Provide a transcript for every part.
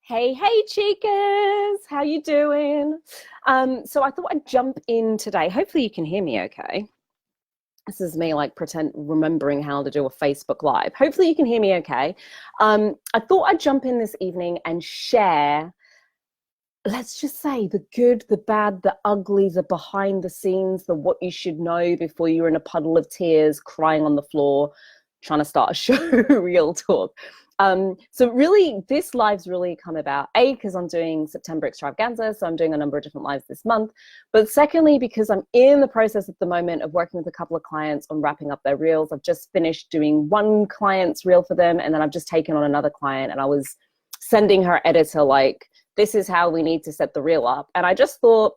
Hey, hey, chicas, how you doing? So I thought I'd jump in today. Hopefully you can hear me okay. This is me like pretend remembering how to do a Facebook Live. Hopefully you can hear me okay. I thought I'd jump in this evening and share, let's just say the good, the bad, the ugly, the behind the scenes, the what you should know before you're in a puddle of tears, crying on the floor, trying to start a show, real talk. So really, this live's really come about, A, because I'm doing September extravaganza, so I'm doing a number of different lives this month. But secondly, because I'm in the process at the moment of working with a couple of clients on wrapping up their reels. I've just finished doing one client's reel for them, and then I've just taken on another client, and I was sending her editor like, this is how we need to set the reel up. And I just thought,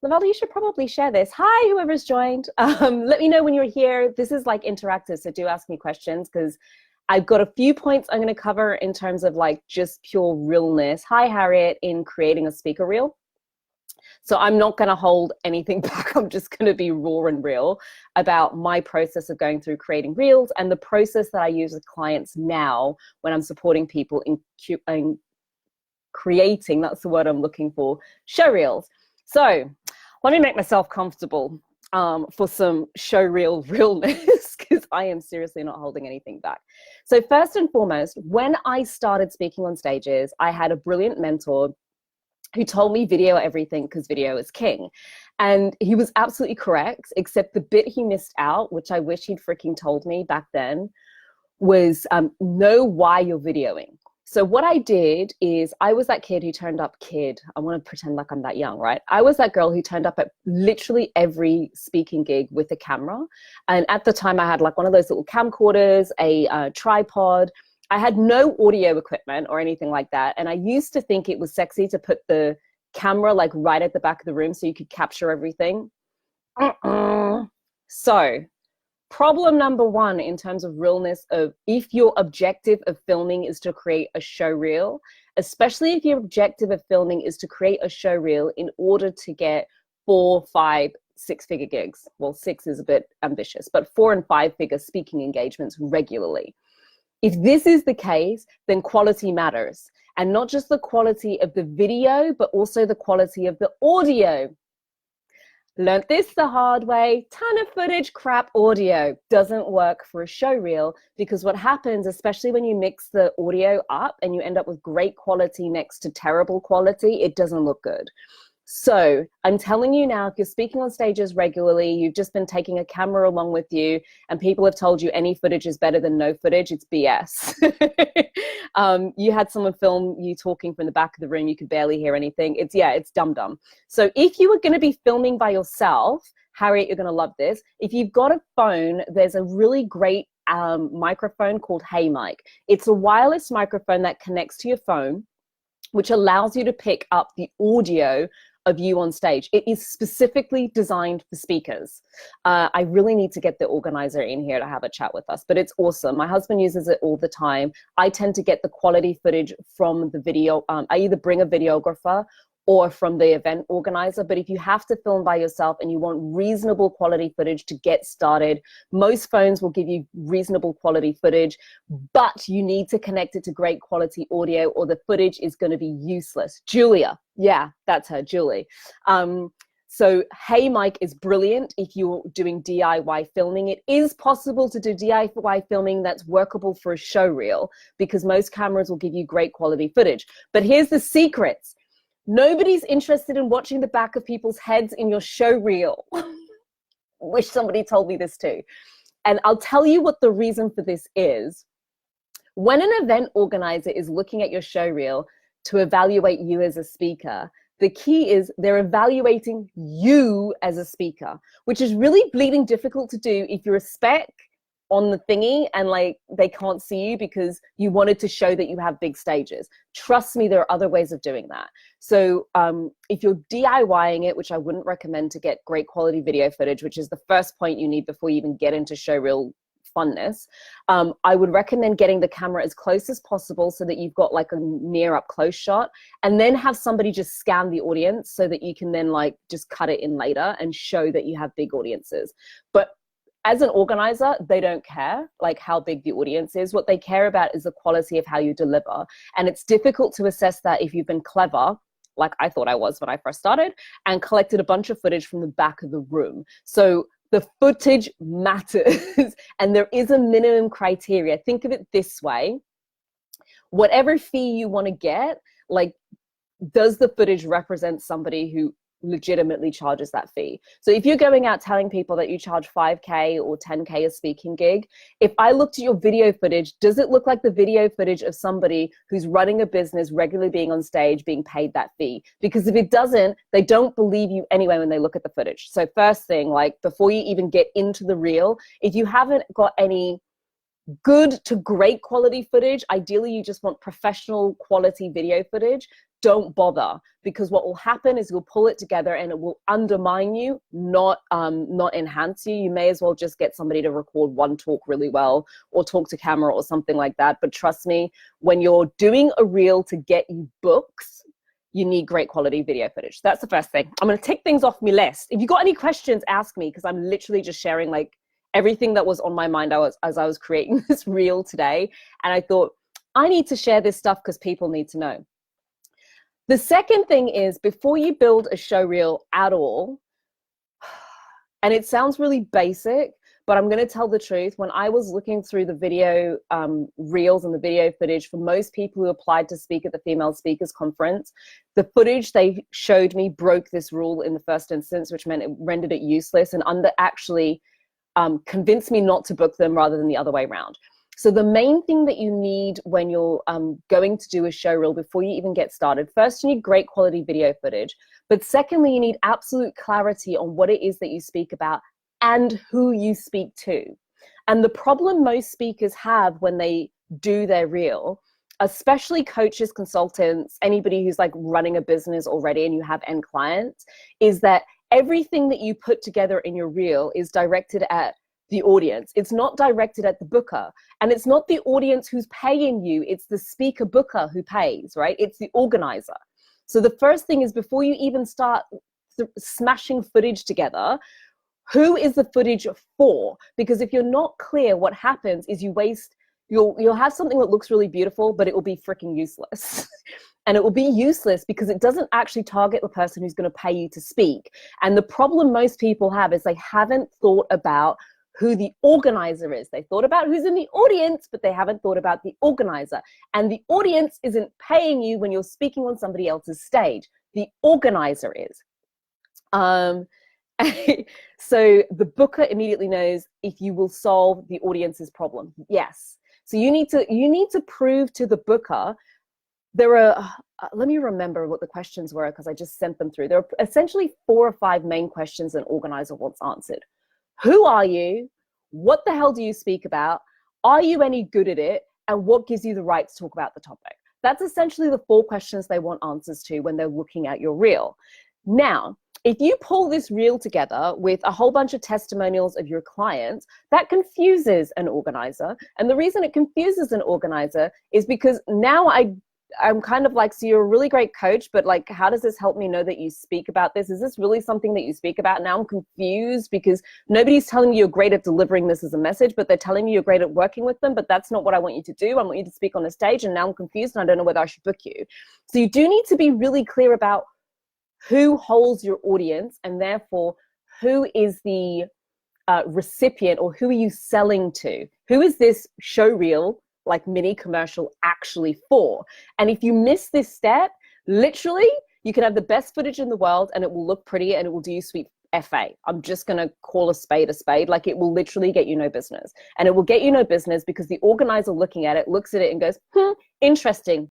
Lavelli, you should probably share this. Hi, whoever's joined. Let me know when you're here. This is like interactive, so do ask me questions because I've got a few points I'm going to cover in terms of like just pure realness. Hi, Harriet, in creating a speaker reel. So I'm not going to hold anything back. I'm just going to be raw and real about my process of going through creating reels and the process that I use with clients now when I'm supporting people in creating, that's the word I'm looking for, show reels. So let me make myself comfortable for some show reel realness because I am seriously not holding anything back. So first and foremost, when I started speaking on stages, I had a brilliant mentor who told me video everything because video is king. And he was absolutely correct, except the bit he missed out, which I wish he'd freaking told me back then, was know why you're videoing. So what I did is I was that kid who turned up I want to pretend like I'm that young, right? I was that girl who turned up at literally every speaking gig with a camera. And at the time I had like one of those little camcorders, a tripod. I had no audio equipment or anything like that. And I used to think it was sexy to put the camera like right at the back of the room so you could capture everything. So problem number one in terms of realness of if your objective of filming is to create a show reel, especially if your objective of filming is to create a show reel in order to get 4, 5, 6-figure gigs. Well, 6 is a bit ambitious, but 4 and 5-figure speaking engagements regularly. If this is the case, then quality matters. And not just the quality of the video, but also the quality of the audio. Learned this the hard way. Ton of footage, crap audio. Doesn't work for a show reel because what happens, especially when you mix the audio up and you end up with great quality next to terrible quality, it doesn't look good. So I'm telling you now, if you're speaking on stages regularly, you've just been taking a camera along with you and people have told you any footage is better than no footage, it's BS. You had someone film you talking from the back of the room, you could barely hear anything. It's dumb. So if you were going to be filming by yourself, Harriet, you're going to love this. If you've got a phone, there's a really great microphone called Hey Mic. It's a wireless microphone that connects to your phone, which allows you to pick up the audio of you on stage. It is specifically designed for speakers. I really need to get the organizer in here to have a chat with us, but it's awesome. My husband uses it all the time. I tend to get the quality footage from the video. I either bring a videographer or from the event organizer. But if you have to film by yourself and you want reasonable quality footage to get started, most phones will give you reasonable quality footage, but you need to connect it to great quality audio or the footage is going to be useless. Julia, yeah, that's her, Julie. So Hey Mic is brilliant if you're doing DIY filming. It is possible to do DIY filming that's workable for a show reel because most cameras will give you great quality footage. But here's the secrets. Nobody's interested in watching the back of people's heads in your show reel. Wish somebody told me this too. And I'll tell you what the reason for this is. When an event organizer is looking at your show reel to evaluate you as a speaker, the key is they're evaluating you as a speaker, which is really bleeding difficult to do if you're a spec on the thingy and like they can't see you because you wanted to show that you have big stages. Trust me, there are other ways of doing that. So if you're DIYing it, which I wouldn't recommend to get great quality video footage, which is the first point you need before you even get into showreel funness, I would recommend getting the camera as close as possible so that you've got like a near up close shot, and then have somebody just scan the audience so that you can then like just cut it in later and show that you have big audiences. But as an organizer, they don't care like how big the audience is. What they care about is the quality of how you deliver. And it's difficult to assess that if you've been clever, like I thought I was when I first started, and collected a bunch of footage from the back of the room. So the footage matters and there is a minimum criteria. Think of it this way. Whatever fee you want to get, like, does the footage represent somebody who legitimately charges that fee? So if you're going out telling people that you charge 5K or 10K a speaking gig, if I looked at your video footage, does it look like the video footage of somebody who's running a business, regularly being on stage, being paid that fee? Because if it doesn't, they don't believe you anyway when they look at the footage. So first thing, like before you even get into the reel, if you haven't got any good to great quality footage, ideally you just want professional quality video footage, don't bother, because what will happen is you'll pull it together and it will undermine you, not enhance you. You may as well just get somebody to record one talk really well or talk to camera or something like that. But trust me, when you're doing a reel to get you books, you need great quality video footage. That's the first thing. I'm going to take things off my list. If you got any questions, ask me, because I'm literally just sharing like everything that was on my mind as I was creating this reel today. And I thought, I need to share this stuff because people need to know. The second thing is, before you build a show reel at all, and it sounds really basic, but I'm going to tell the truth. When I was looking through the video reels and the video footage for most people who applied to speak at the Female Speakers Conference, the footage they showed me broke this rule in the first instance, which meant it rendered it useless and actually convinced me not to book them rather than the other way around. So the main thing that you need when you're going to do a show reel before you even get started, first you need great quality video footage, but secondly, you need absolute clarity on what it is that you speak about and who you speak to. And the problem most speakers have when they do their reel, especially coaches, consultants, anybody who's like running a business already and you have end clients, is that everything that you put together in your reel is directed at the audience. It's not directed at the booker, and it's not the audience who's paying you. It's the speaker booker who pays, right? It's the organizer. So the first thing is, before you even start smashing footage together, who is the footage for? Because if you're not clear, what happens is you'll have something that looks really beautiful, but it will be freaking useless. And it will be useless because it doesn't actually target the person who's going to pay you to speak. And the problem most people have is they haven't thought about who the organizer is. They thought about who's in the audience, but they haven't thought about the organizer. And the audience isn't paying you when you're speaking on somebody else's stage. The organizer is. So the booker immediately knows if you will solve the audience's problem. Yes. So you need to prove to the booker. There are, let me remember what the questions were because I just sent them through. There are essentially 4 or 5 main questions an organizer wants answered. Who are you? What the hell do you speak about? Are you any good at it? And what gives you the right to talk about the topic? That's essentially the 4 questions they want answers to when they're looking at your reel. Now, if you pull this reel together with a whole bunch of testimonials of your clients, that confuses an organizer. And the reason it confuses an organizer is because now I'm kind of like, so you're a really great coach, but like, how does this help me know that you speak about this? Is this really something that you speak about? Now I'm confused because nobody's telling me you're great at delivering this as a message, but they're telling me you're great at working with them, but that's not what I want you to do. I want you to speak on a stage, and now I'm confused and I don't know whether I should book you. So you do need to be really clear about who holds your audience, and therefore who is the recipient, or who are you selling to? Who is this show reel, like mini commercial, actually for? And if you miss this step, literally you can have the best footage in the world and it will look pretty and it will do you sweet FA. I'm just going to call a spade. Like, it will literally get you no business. And it will get you no business because the organizer looking at it looks at it and goes, interesting.